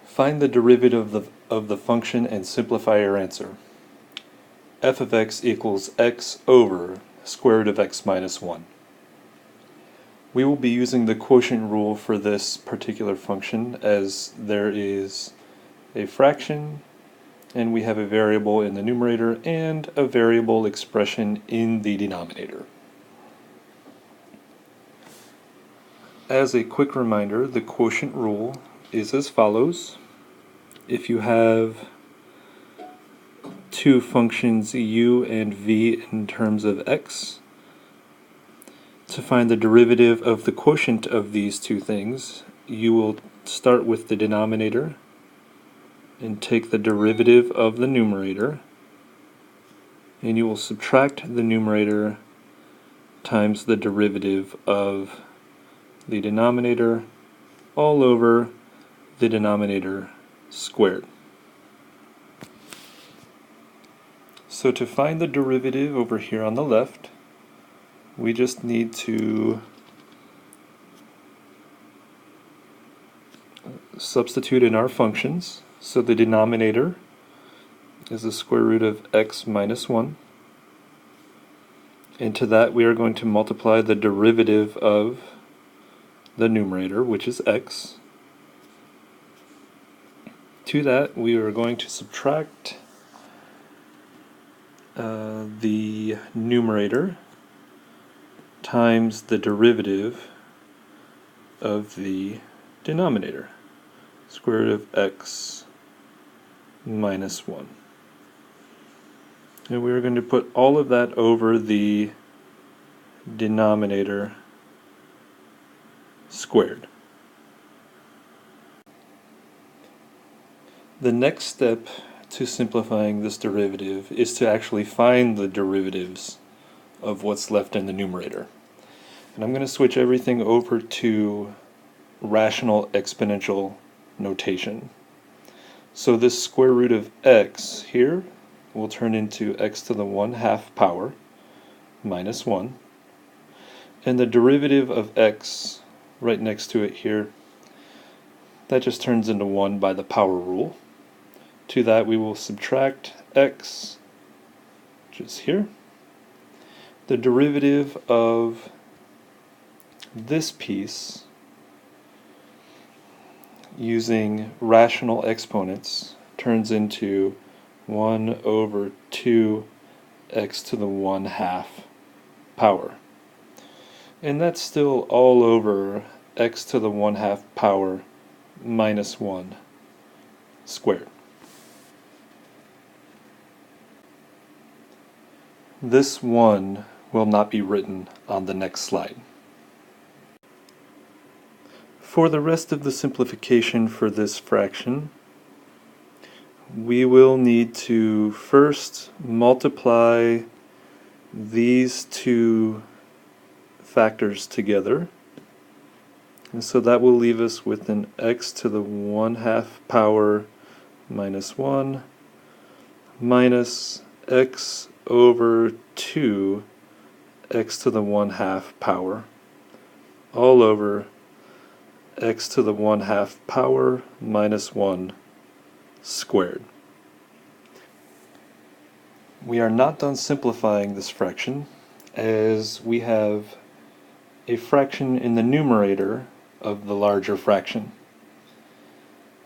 Find the derivative of the function and simplify your answer. F of x equals x over square root of x minus 1. We will be using the quotient rule for this particular function, as there is a fraction and we have a variable in the numerator and a variable expression in the denominator. As a quick reminder, the quotient rule is as follows. If you have two functions u and v in terms of x, to find the derivative of the quotient of these two things, you will start with the denominator and take the derivative of the numerator, and you will subtract the numerator times the derivative of the denominator all over the denominator squared. So to find the derivative over here on the left, we just need to substitute in our functions. So the denominator is the square root of x minus 1. And to that we are going to multiply the derivative of the numerator, which is x. To that we are going to subtract the numerator times the derivative of the denominator, square root of x minus 1. And we're going to put all of that over the denominator squared. The next step to simplifying this derivative is to actually find the derivatives of what's left in the numerator. And I'm going to switch everything over to rational exponential notation. So this square root of x here will turn into x to the 1/2 power minus 1. And the derivative of x right next to it here, that just turns into 1 by the power rule. To that we will subtract x, which is here. The derivative of this piece using rational exponents turns into 1 over 2 x to the 1/2 power. And that's still all over x to the 1/2 power minus 1 squared. This 1 will not be written on the next slide. For the rest of the simplification for this fraction, we will need to first multiply these two factors together. And so that will leave us with an x to the 1/2 power minus 1 minus x over 2 x to the 1/2 power all over x to the 1/2 power minus 1 squared. We are not done simplifying this fraction, as we have a fraction in the numerator of the larger fraction.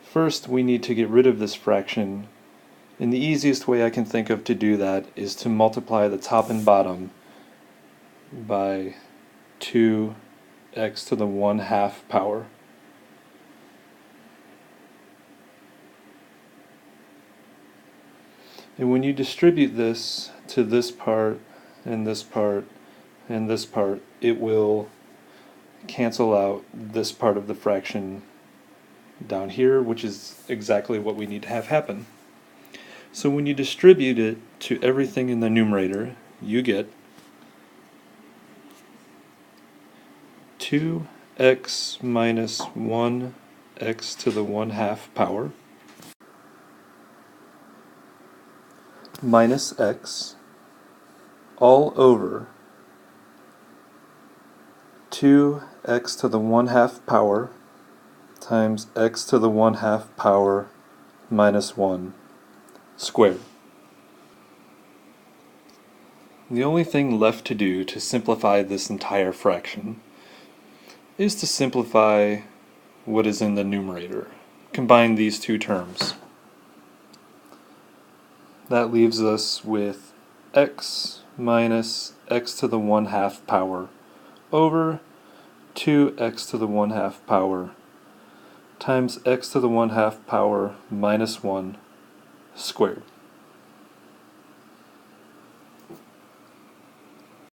First, we need to get rid of this fraction, and the easiest way I can think of to do that is to multiply the top and bottom by 2x to the 1/2 power. And when you distribute this to this part and this part and this part, it will cancel out this part of the fraction down here, which is exactly what we need to have happen. So when you distribute it to everything in the numerator, you get 2x minus 1x to the 1/2 power minus x all over 2x to the 1/2 power times x to the 1/2 power minus 1 squared. The only thing left to do to simplify this entire fraction is to simplify what is in the numerator. Combine these two terms. That leaves us with x minus x to the 1/2 power over 2x to the 1/2 power times x to the 1/2 power minus 1 squared.